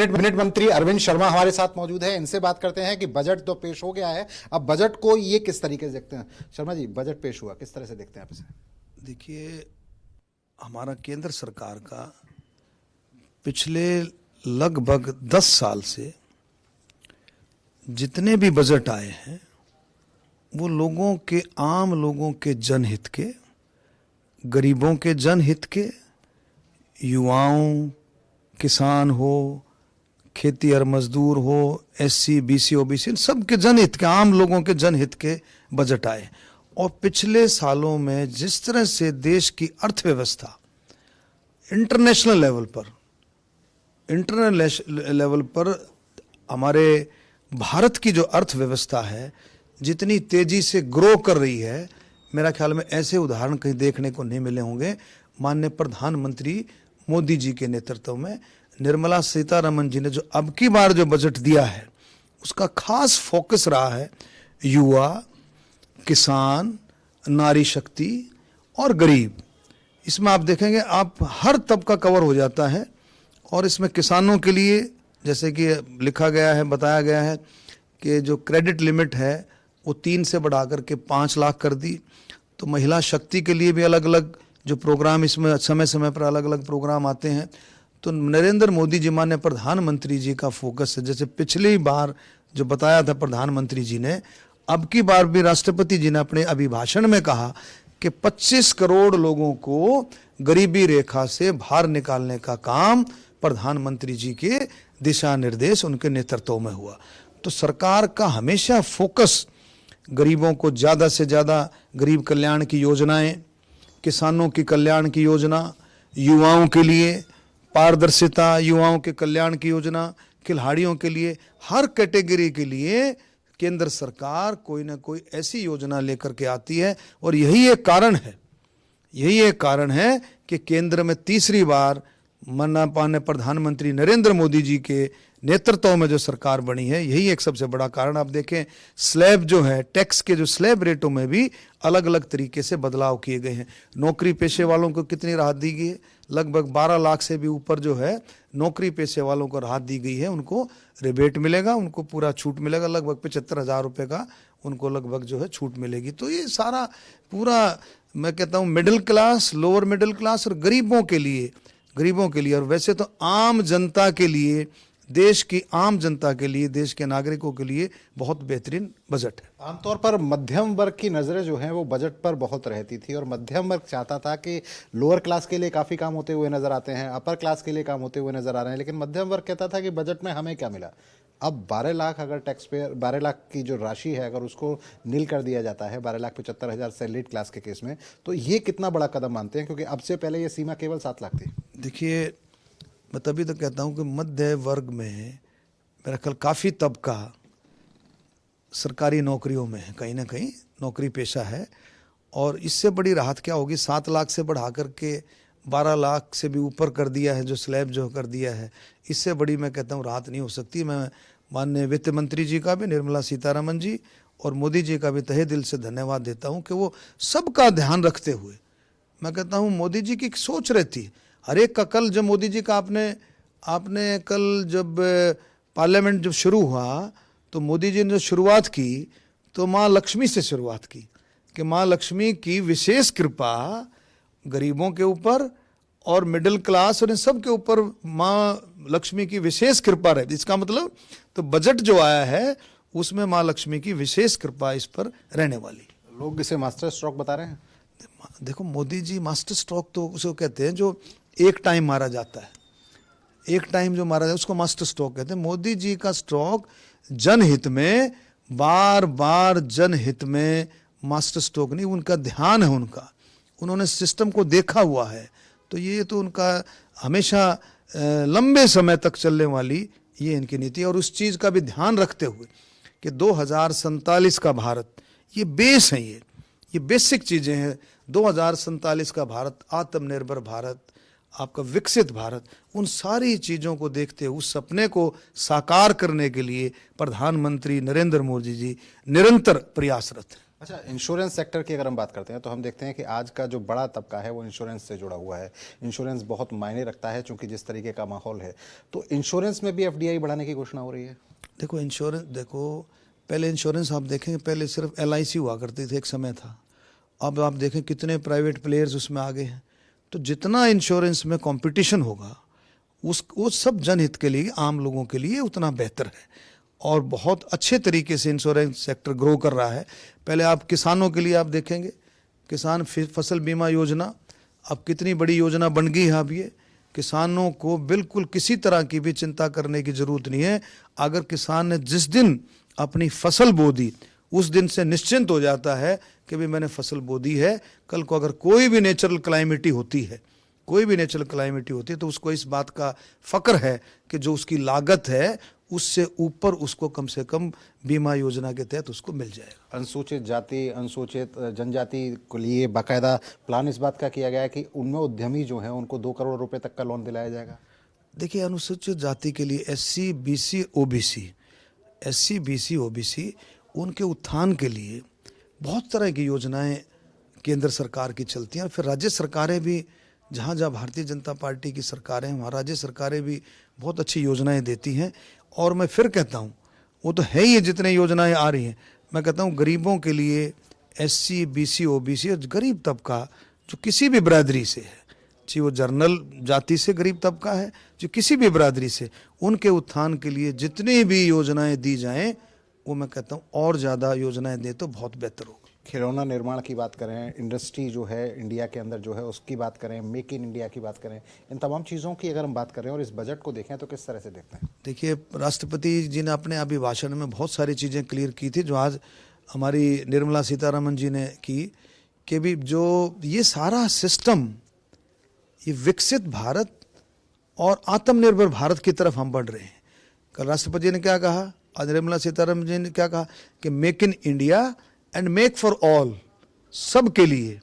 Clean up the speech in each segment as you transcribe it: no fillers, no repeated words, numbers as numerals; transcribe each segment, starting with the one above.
Cabinet मंत्री अरविंद शर्मा हमारे साथ मौजूद है। इनसे बात करते हैं कि बजट तो पेश हो गया है, अब बजट को ये किस तरीके से देखते हैं। शर्मा जी, बजट पेश हुआ, किस तरह से देखते हैं आप इसे? देखिए, हमारा केंद्र सरकार का पिछले लगभग 10 साल से जितने भी बजट आए हैं वो लोगों के, आम लोगों के जनहित के, गरीबों के जनहित के, युवाओं, किसान हो, खेती और मजदूर हो, एससी, बीसी, ओबीसी, सबके जनहित के, आम लोगों के जनहित के बजट आए। और पिछले सालों में जिस तरह से देश की अर्थव्यवस्था इंटरनेशनल लेवल पर हमारे भारत की जो अर्थव्यवस्था है जितनी तेजी से ग्रो कर रही है, मेरा ख्याल में ऐसे उदाहरण कहीं देखने को नहीं मिले होंगे। माननीय प्रधानमंत्री मोदी जी के नेतृत्व में निर्मला सीतारमण जी ने जो अब की बार जो बजट दिया है उसका खास फोकस रहा है युवा, किसान, नारी शक्ति और गरीब। इसमें आप देखेंगे, आप हर तबका कवर हो जाता है। और इसमें किसानों के लिए जैसे कि लिखा गया है, बताया गया है कि जो क्रेडिट लिमिट है वो 3 से बढ़ा करके 5 लाख कर दी। तो महिला शक्ति के लिए भी अलग अलग जो प्रोग्राम, इसमें समय समय पर अलग अलग प्रोग्राम आते हैं। तो नरेंद्र मोदी जी, माननीय प्रधानमंत्री जी का फोकस है, जैसे पिछली बार जो बताया था प्रधानमंत्री जी ने, अब की बार भी राष्ट्रपति जी ने अपने अभिभाषण में कहा कि 25 करोड़ लोगों को गरीबी रेखा से बाहर निकालने का काम प्रधानमंत्री जी के दिशा निर्देश, उनके नेतृत्व में हुआ। तो सरकार का हमेशा फोकस गरीबों को ज़्यादा से ज़्यादा, गरीब कल्याण की योजनाएं, किसानों की कल्याण की योजना, युवाओं के लिए पारदर्शिता, युवाओं के कल्याण की योजना, खिलाड़ियों के लिए, हर कैटेगरी के लिए केंद्र सरकार कोई ना कोई ऐसी योजना लेकर के आती है। और यही एक कारण है कि केंद्र में तीसरी बार माननीय प्रधानमंत्री नरेंद्र मोदी जी के नेतृत्व में जो सरकार बनी है, यही एक सबसे बड़ा कारण। आप देखें, स्लैब जो है, टैक्स के जो स्लैब रेटों में भी अलग अलग तरीके से बदलाव किए गए हैं। नौकरी पेशे वालों को कितनी राहत दी गई है? लगभग 12 लाख से भी ऊपर जो है नौकरी पेशे वालों को राहत दी गई है। उनको रिबेट मिलेगा, उनको पूरा छूट मिलेगा, लगभग 75,000 रुपये का उनको लगभग जो है छूट मिलेगी। तो ये सारा पूरा, मैं कहता हूँ, middle class, lower middle class और गरीबों के लिए और वैसे तो आम जनता के लिए, देश की आम जनता के लिए, देश के नागरिकों के लिए बहुत बेहतरीन बजट है। आमतौर पर मध्यम वर्ग की नज़रें जो हैं वो बजट पर बहुत रहती थी और मध्यम वर्ग चाहता था कि लोअर क्लास के लिए काफ़ी काम होते हुए नज़र आते हैं, अपर क्लास के लिए काम होते हुए नज़र आ रहे हैं, लेकिन मध्यम वर्ग कहता था कि बजट में हमें क्या मिला। अब 12 लाख अगर टैक्स पेयर, 12 लाख की जो राशि है अगर उसको नील कर दिया जाता है 12,75,000 सैलरीड क्लास के केस में, तो ये कितना बड़ा कदम मानते हैं? क्योंकि अब से पहले ये सीमा केवल 7 लाख थी। देखिए, मैं तभी तो कहता हूँ कि मध्य वर्ग में मेरा ख्याल काफ़ी तबका सरकारी नौकरियों में है, कहीं ना कहीं नौकरी पेशा है। और इससे बड़ी राहत क्या होगी? 7 लाख से बढ़ा करके 12 लाख से भी ऊपर कर दिया है, जो स्लैब जो कर दिया है, इससे बड़ी मैं कहता हूँ राहत नहीं हो सकती। मैं माननीय वित्त मंत्री जी का भी, निर्मला सीतारमण जी और मोदी जी का भी तहे दिल से धन्यवाद देता हूँ कि वो सबका ध्यान रखते हुए, मैं कहता हूँ मोदी जी की एक सोच रहती है हर एक का। कल जब मोदी जी का आपने कल जब पार्लियामेंट जब शुरू हुआ तो मोदी जी ने जो शुरुआत की तो माँ लक्ष्मी से शुरुआत की कि माँ लक्ष्मी की विशेष कृपा गरीबों के ऊपर और मिडिल क्लास और इन सब के ऊपर माँ लक्ष्मी की विशेष कृपा रहती। इसका मतलब तो बजट जो आया है उसमें माँ लक्ष्मी की विशेष कृपा इस पर रहने वाली। लोग इसे मास्टर स्ट्रोक बता रहे हैं। देखो, मोदी जी मास्टर स्ट्रोक तो उसको कहते हैं जो एक टाइम मारा जाता है, एक टाइम जो मारा जाता है उसको मास्टर स्ट्रोक कहते हैं। मोदी जी का स्ट्रोक जनहित में, बार बार जनहित में मास्टर स्ट्रोक नहीं, उनका ध्यान है, उन्होंने सिस्टम को देखा हुआ है। तो ये तो उनका हमेशा लंबे समय तक चलने वाली ये इनकी नीति। और उस चीज़ का भी ध्यान रखते हुए कि 2047 का भारत, ये बेस है, ये बेसिक चीज़ें हैं। 2047 का भारत, आत्मनिर्भर भारत, आपका विकसित भारत, उन सारी चीज़ों को देखते हुए उस सपने को साकार करने के लिए प्रधानमंत्री नरेंद्र मोदी जी निरंतर प्रयासरत हैं। अच्छा, इंश्योरेंस सेक्टर की अगर हम बात करते हैं तो हम देखते हैं कि आज का जो बड़ा तबका है वो इंश्योरेंस से जुड़ा हुआ है। इंश्योरेंस बहुत मायने रखता है चूंकि जिस तरीके का माहौल है, तो इंश्योरेंस में भी एफडीआई बढ़ाने की घोषणा हो रही है। देखो इंश्योरेंस, देखो पहले इंश्योरेंस आप देखेंगे, पहले सिर्फ एलआईसी हुआ करती थी, एक समय था। अब आप देखें कितने प्राइवेट प्लेयर्स उसमें आ गए हैं। तो जितना इंश्योरेंस में कंपटीशन होगा वो सब जनहित के लिए, आम लोगों के लिए उतना बेहतर है। और बहुत अच्छे तरीके से इंश्योरेंस सेक्टर ग्रो कर रहा है। पहले आप किसानों के लिए आप देखेंगे, किसान फसल बीमा योजना अब कितनी बड़ी योजना बन गई है। अब ये किसानों को बिल्कुल किसी तरह की भी चिंता करने की जरूरत नहीं है। अगर किसान ने जिस दिन अपनी फसल बो दी उस दिन से निश्चिंत हो जाता है कि भाई मैंने फसल बो दी है। कल को अगर कोई भी नेचुरल क्लाइमिटी होती है, कोई भी नेचुरल क्लाइमिटी होती है, तो उसको इस बात का फक्र है कि जो उसकी लागत है उससे ऊपर उसको कम से कम बीमा योजना के तहत उसको मिल जाएगा। अनुसूचित जाति, अनुसूचित जनजाति के लिए बाकायदा प्लान इस बात का किया गया है कि उनमें उद्यमी जो हैं उनको 2 करोड़ रुपए तक का लोन दिलाया जाएगा। देखिए अनुसूचित जाति के लिए एससी बीसी ओबीसी उनके उत्थान के लिए बहुत तरह की योजनाएं केंद्र सरकार की चलती हैं। और फिर राज्य सरकारें भी, जहाँ जहाँ भारतीय जनता पार्टी की सरकारें हैं वहाँ राज्य सरकारें भी बहुत अच्छी योजनाएं देती हैं। और मैं फिर कहता हूँ, वो तो है ही है जितने योजनाएं आ रही हैं। मैं कहता हूँ गरीबों के लिए एससी बीसी ओबीसी और गरीब तबका जो किसी भी बिरादरी से है, चाहे वो जर्नल जाति से गरीब तबका है, जो किसी भी बिरादरी से, उनके उत्थान के लिए जितनी भी योजनाएं दी जाएं वो मैं कहता हूँ और ज़्यादा योजनाएं दे तो बहुत बेहतर होगा। खिलौना निर्माण की बात करें, इंडस्ट्री जो है इंडिया के अंदर जो है उसकी बात करें, मेक इन इंडिया की बात करें, इन तमाम चीज़ों की अगर हम बात करें और इस बजट को देखें तो किस तरह से देखते हैं? देखिए राष्ट्रपति जी ने अपने अभिभाषण में बहुत सारी चीज़ें क्लियर की थी जो आज हमारी निर्मला सीतारमन जी ने की, कि भी जो ये सारा सिस्टम, ये विकसित भारत और आत्मनिर्भर भारत की तरफ हम बढ़ रहे हैं। कल राष्ट्रपति जी ने क्या कहा, आज निर्मला सीतारमन जी ने क्या कहा कि make in India and make for all, सब के लिए,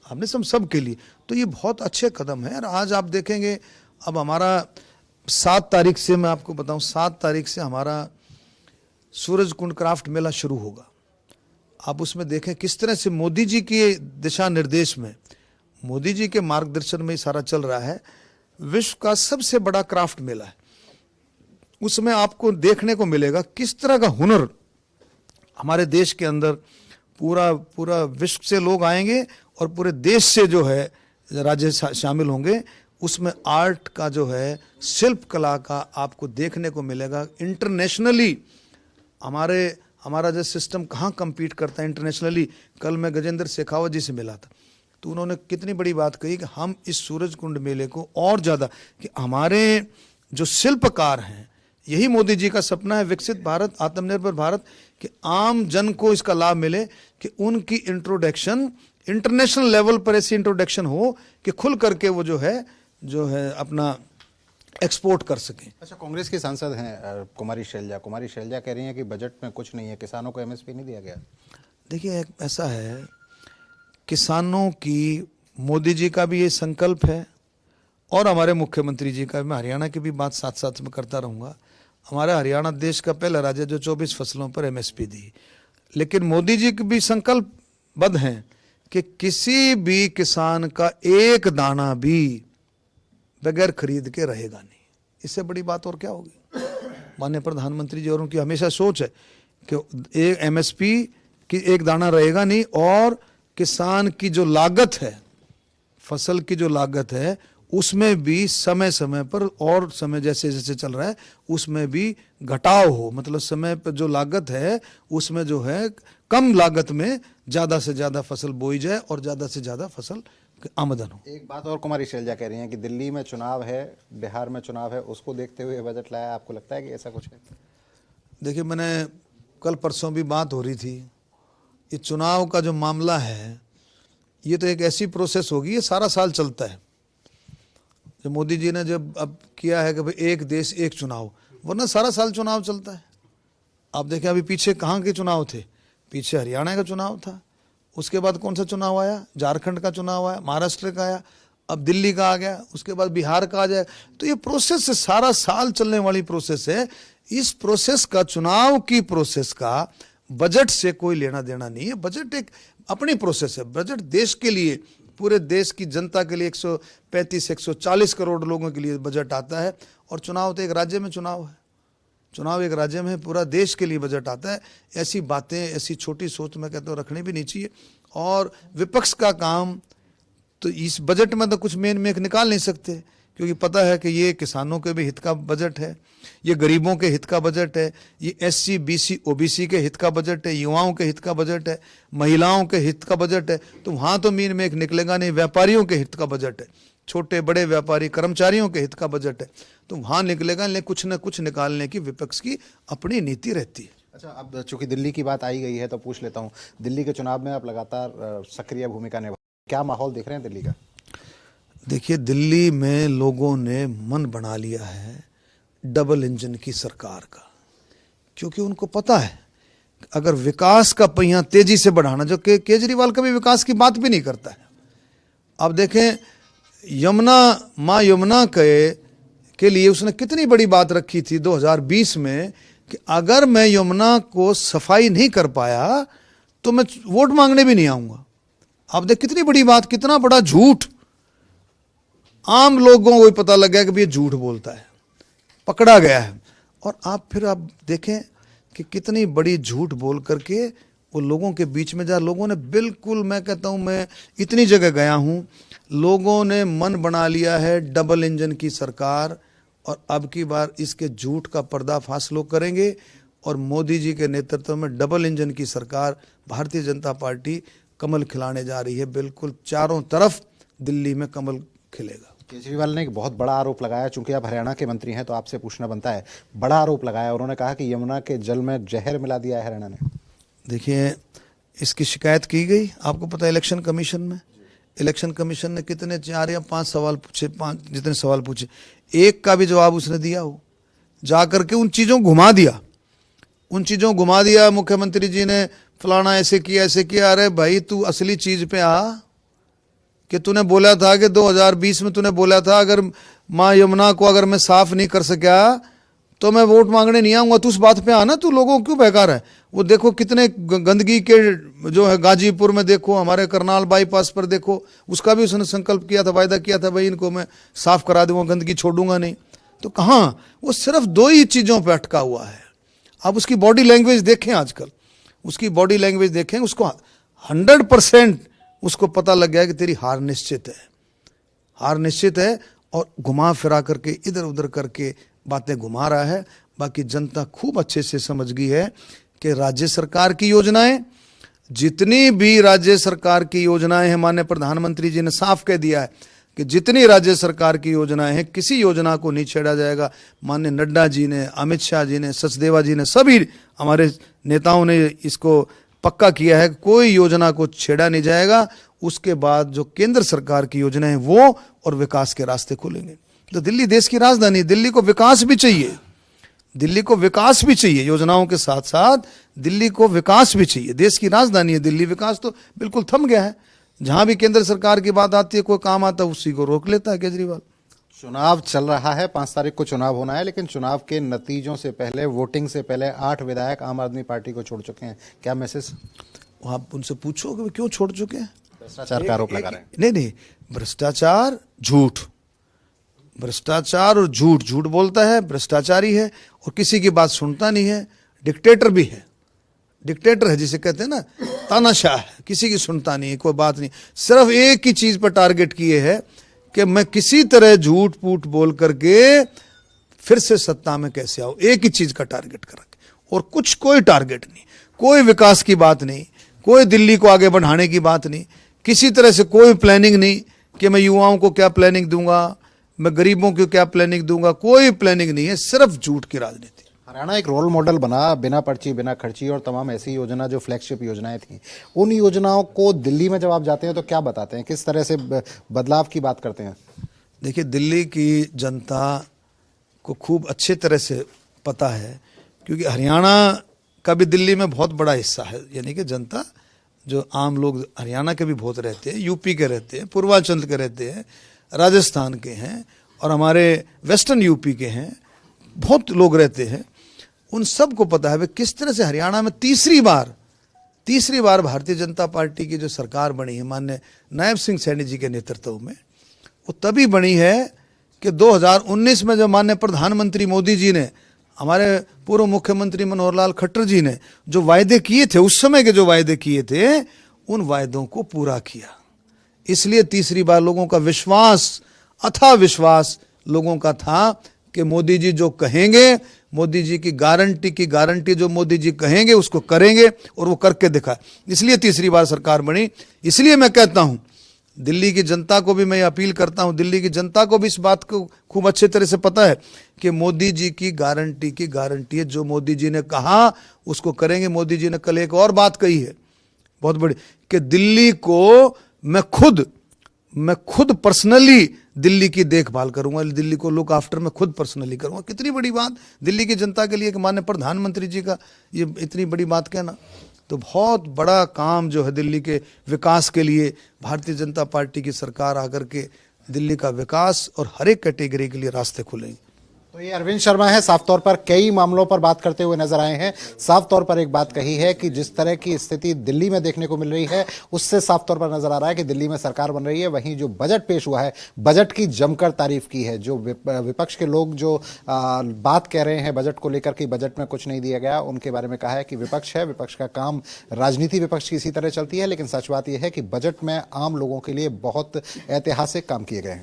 आपने सब के लिए। तो ये बहुत अच्छे कदम है। और आज आप देखेंगे अब हमारा 7 तारीख से, मैं आपको बताऊं 7 तारीख से हमारा सूरज कुंड क्राफ्ट मेला शुरू होगा। आप उसमें देखें किस तरह से मोदी जी के दिशा निर्देश में, मोदी जी के मार्गदर्शन में सारा चल रहा है। विश्व का सबसे बड़ा क्राफ्ट मेला है। उसमें आपको देखने को मिलेगा किस तरह का हुनर हमारे देश के अंदर, पूरा विश्व से लोग आएंगे और पूरे देश से जो है राज्य शामिल होंगे। उसमें आर्ट का जो है, शिल्प कला का आपको देखने को मिलेगा। इंटरनेशनली हमारा जो सिस्टम कहाँ compete करता है इंटरनेशनली। कल मैं गजेंद्र शेखावत जी से मिला था तो उन्होंने कितनी बड़ी बात कही कि हम इस सूरज कुंड मेले को और ज़्यादा, कि हमारे जो शिल्पकार हैं, यही मोदी जी का सपना है, विकसित भारत, आत्मनिर्भर भारत, कि आम जन को इसका लाभ मिले, कि उनकी इंट्रोडक्शन इंटरनेशनल लेवल पर ऐसी इंट्रोडक्शन हो कि खुल करके वो जो है अपना एक्सपोर्ट कर सकें। अच्छा, कांग्रेस की सांसद हैं कुमारी शैलजा कह रही हैं कि बजट में कुछ नहीं है, किसानों को एमएसपी नहीं दिया गया। देखिए ऐसा है, किसानों की मोदी जी का भी ये संकल्प है और हमारे मुख्यमंत्री जी का, मैं हरियाणा की भी बात साथ साथ में करता रहूँगा। हमारा हरियाणा देश का पहला राज्य जो 24 फसलों पर एमएसपी दी। लेकिन मोदी जी के भी संकल्पबद्ध हैं कि किसी भी किसान का एक दाना भी बगैर खरीद के रहेगा नहीं। इससे बड़ी बात और क्या होगी। माननीय प्रधानमंत्री जी और उनकी हमेशा सोच है कि एक एमएसपी की एक दाना रहेगा नहीं, और किसान की जो लागत है, फसल की जो लागत है, उसमें भी समय समय पर, और समय जैसे जैसे चल रहा है उसमें भी घटाव हो। मतलब समय पर जो लागत है उसमें जो है कम लागत में ज़्यादा से ज़्यादा फसल बोई जाए और ज़्यादा से ज़्यादा फसल आमदन हो। एक बात और कुमारी शैलजा कह रही हैं कि दिल्ली में चुनाव है, बिहार में चुनाव है, उसको देखते हुए बजट लाया। आपको लगता है कि ऐसा कुछ है? देखिए मैंने कल परसों भी बात हो रही थी, ये चुनाव का जो मामला है ये तो एक ऐसी प्रोसेस होगी, ये सारा साल चलता है। जो मोदी जी ने जब अब किया है कि भाई एक देश एक चुनाव, वरना सारा साल चुनाव चलता है। आप देखें अभी पीछे कहाँ के चुनाव थे, पीछे हरियाणा का चुनाव था, उसके बाद कौन सा चुनाव आया, झारखंड का चुनाव आया, महाराष्ट्र का आया, अब दिल्ली का आ गया, उसके बाद बिहार का आ जाए। तो ये प्रोसेस सारा साल चलने वाली प्रोसेस है। इस प्रोसेस का, चुनाव की प्रोसेस का बजट से कोई लेना देना नहीं है। बजट एक अपनी प्रोसेस है। बजट देश के लिए, पूरे देश की जनता के लिए 135-140 करोड़ लोगों के लिए बजट आता है। और चुनाव तो एक राज्य में चुनाव है, चुनाव एक राज्य में है, पूरा देश के लिए बजट आता है। ऐसी बातें, ऐसी छोटी सोच मैं कहता हूँ रखनी भी नहीं चाहिए। और विपक्ष का काम तो इस बजट में तो कुछ मेन मेक निकाल नहीं सकते, क्योंकि पता है कि ये किसानों के भी हित का बजट है, ये गरीबों के हित का बजट है, ये SC BC OBC के हित का बजट है, युवाओं के हित का बजट है, महिलाओं के हित का बजट है। तो वहाँ तो मेन मेक निकलेगा नहीं। व्यापारियों के हित का बजट है, छोटे बड़े व्यापारी कर्मचारियों के हित का बजट है, तो वहाँ निकलेगा। लेकिन कुछ न कुछ निकालने की विपक्ष की अपनी नीति रहती है। अच्छा, अब चूंकि दिल्ली की बात आई गई है तो पूछ लेता हूँ, दिल्ली के चुनाव में आप लगातार सक्रिय भूमिका निभा, क्या माहौल देख रहे हैं दिल्ली का? देखिए, दिल्ली में लोगों ने मन बना लिया है डबल इंजन की सरकार का, क्योंकि उनको पता है अगर विकास का पहिया तेजी से बढ़ाना, जो कि केजरीवाल कभी विकास की बात भी नहीं करता है। अब देखें, माँ यमुना के लिए उसने कितनी बड़ी बात रखी थी 2020 में कि अगर मैं यमुना को सफाई नहीं कर पाया तो मैं वोट मांगने भी नहीं आऊंगा। अब देख कितनी बड़ी बात, कितना बड़ा झूठ। आम लोगों को भी पता लग गया कि ये झूठ बोलता है, पकड़ा गया है। और आप देखें कि कितनी बड़ी झूठ बोल करके वो लोगों के बीच में जा, लोगों ने बिल्कुल, मैं कहता हूं, मैं इतनी जगह गया हूं, लोगों ने मन बना लिया है डबल इंजन की सरकार। और अब की बार इसके झूठ का पर्दाफाश लोग करेंगे और मोदी जी के नेतृत्व में डबल इंजन की सरकार, भारतीय जनता पार्टी कमल खिलाने जा रही है। बिल्कुल चारों तरफ दिल्ली में कमल खिलेगा। केजरीवाल ने एक बहुत बड़ा आरोप लगाया, चूंकि आप हरियाणा के मंत्री हैं तो आपसे पूछना बनता है, बड़ा आरोप लगाया। उन्होंने कहा कि यमुना के जल में जहर मिला दिया है हरियाणा ने। देखिए, इसकी शिकायत की गई, आपको पता है, इलेक्शन कमीशन में। इलेक्शन कमीशन ने कितने 4 या 5 सवाल पूछे, 5 जितने सवाल पूछे, एक का भी जवाब उसने दिया हो। जा करके उन चीज़ों घुमा दिया, उन चीज़ों घुमा दिया। मुख्यमंत्री जी ने फलाना ऐसे किया। अरे भाई, तू असली चीज़ पे आ कि तूने बोला था कि 2020 में तूने बोला था अगर माँ यमुना को अगर मैं साफ नहीं कर सका तो मैं वोट मांगने नहीं आऊंगा। तू उस बात पे आना, तू लोगों क्यों बेकार है। वो देखो कितने गंदगी के जो है गाजीपुर में, देखो हमारे करनाल बाईपास पर देखो, उसका भी उसने संकल्प किया था, वायदा किया था, भाई इनको मैं साफ करा दूंगा, गंदगी छोड़ूंगा नहीं। तो कहाँ, वो सिर्फ 2 ही चीज़ों पर अटका हुआ है। आप उसकी बॉडी लैंग्वेज देखें, आजकल उसकी बॉडी लैंग्वेज देखें, उसको 100% उसको पता लग गया कि तेरी हार निश्चित है, हार निश्चित है। और घुमा फिरा करके इधर उधर करके बातें घुमा रहा है। बाकी जनता खूब अच्छे से समझ गई है कि राज्य सरकार की योजनाएं, जितनी भी राज्य सरकार की योजनाएं हैं, माननीय प्रधानमंत्री जी ने साफ कह दिया है कि जितनी राज्य सरकार की योजनाएं हैं, किसी योजना को नहीं छेड़ा जाएगा। माननीय नड्डा जी ने, अमित शाह जी ने, सचदेवा जी ने, सभी हमारे नेताओं ने इसको पक्का किया है, कोई योजना को छेड़ा नहीं जाएगा। उसके बाद जो केंद्र सरकार की योजना है वो और विकास के रास्ते खुलेंगे। तो दिल्ली देश की राजधानी, दिल्ली को विकास भी चाहिए, दिल्ली को विकास भी चाहिए। योजनाओं के साथ साथ दिल्ली को विकास भी चाहिए। देश की राजधानी है दिल्ली, विकास तो बिल्कुल थम गया है। जहां भी केंद्र सरकार की बात आती है, कोई काम आता है, उसी को रोक लेता है केजरीवाल। चुनाव चल रहा है, 5 तारीख को चुनाव होना है, लेकिन चुनाव के नतीजों से पहले, वोटिंग से पहले 8 विधायक आम आदमी पार्टी को छोड़ चुके हैं। क्या मैसेज? आप उनसे पूछो कि क्यों छोड़ चुके हैं। भ्रष्टाचार का आरोप लगा रहे हैं। नहीं, भ्रष्टाचार, झूठ, भ्रष्टाचार और झूठ। झूठ बोलता है, भ्रष्टाचारी है और किसी की बात सुनता नहीं है। डिक्टेटर भी है, डिक्टेटर है जिसे कहते हैं ना, तानाशाह है, किसी की सुनता नहीं है, कोई बात नहीं। सिर्फ एक ही चीज पर टारगेट किए है कि मैं किसी तरह झूठ पूठ बोल करके फिर से सत्ता में कैसे आऊं। एक ही चीज का टारगेट कर रखे और कुछ कोई टारगेट नहीं, कोई विकास की बात नहीं, कोई दिल्ली को आगे बढ़ाने की बात नहीं, किसी तरह से कोई प्लानिंग नहीं कि मैं युवाओं को क्या प्लानिंग दूंगा, मैं गरीबों को क्या प्लानिंग दूंगा, कोई प्लानिंग नहीं है, सिर्फ झूठ की राजनीति। हरियाणा एक रोल मॉडल बना, बिना पर्ची बिना खर्ची और तमाम ऐसी योजना जो फ्लैगशिप योजनाएं थी, उन योजनाओं को दिल्ली में जब आप जाते हैं तो क्या बताते हैं, किस तरह से बदलाव की बात करते हैं? देखिए, दिल्ली की जनता को खूब अच्छे तरह से पता है, क्योंकि हरियाणा का भी दिल्ली में बहुत बड़ा हिस्सा है। यानी कि जनता, जो आम लोग हरियाणा के भी बहुत रहते हैं, यूपी के रहते हैं, पूर्वांचल के रहते हैं, राजस्थान के हैं और हमारे वेस्टर्न यूपी के हैं, बहुत लोग रहते हैं। उन सबको पता है वे किस तरह से हरियाणा में तीसरी बार भारतीय जनता पार्टी की जो सरकार बनी है माननीय नायब सिंह सैनी जी के नेतृत्व में, वो तभी बनी है कि 2019 में जब माननीय प्रधानमंत्री मोदी जी ने, हमारे पूर्व मुख्यमंत्री मनोहर लाल खट्टर जी ने जो वायदे किए थे, उस समय के जो वायदे किए थे, उन वायदों को पूरा किया। इसलिए तीसरी बार लोगों का विश्वास, अथाह विश्वास लोगों का था कि मोदी जी जो कहेंगे, मोदी जी की गारंटी जो मोदी जी कहेंगे उसको करेंगे, और वो करके दिखाए। इसलिए तीसरी बार सरकार बनी। इसलिए मैं कहता हूं, दिल्ली की जनता को भी मैं अपील करता हूं, दिल्ली की जनता को भी इस बात को खूब अच्छे तरह से पता है कि मोदी जी की गारंटी है। जो मोदी जी ने कहा उसको करेंगे। मोदी जी ने कल एक और बात कही है बहुत बड़ी, कि दिल्ली को मैं खुद पर्सनली दिल्ली की देखभाल करूंगा, दिल्ली को लुक आफ्टर मैं खुद पर्सनली करूंगा। कितनी बड़ी बात दिल्ली की जनता के लिए कि माननीय प्रधानमंत्री जी का ये इतनी बड़ी बात कहना। तो बहुत बड़ा काम जो है दिल्ली के विकास के लिए, भारतीय जनता पार्टी की सरकार आकर के दिल्ली का विकास और हर एक कैटेगरी के लिए रास्ते खुलेंगे। तो ये अरविंद शर्मा है, साफ तौर पर कई मामलों पर बात करते हुए नजर आए हैं। साफ तौर पर एक बात कही है कि जिस तरह की स्थिति दिल्ली में देखने को मिल रही है, उससे साफ तौर पर नजर आ रहा है कि दिल्ली में सरकार बन रही है। वहीं जो बजट पेश हुआ है, बजट की जमकर तारीफ की है। जो विपक्ष के लोग जो बात कह रहे हैं बजट को लेकर कि बजट में कुछ नहीं दिया गया, उनके बारे में कहा है कि विपक्ष है, विपक्ष का काम, राजनीति विपक्ष की इसी तरह चलती है। लेकिन सच बात यह है कि बजट में आम लोगों के लिए बहुत ऐतिहासिक काम किए गए हैं।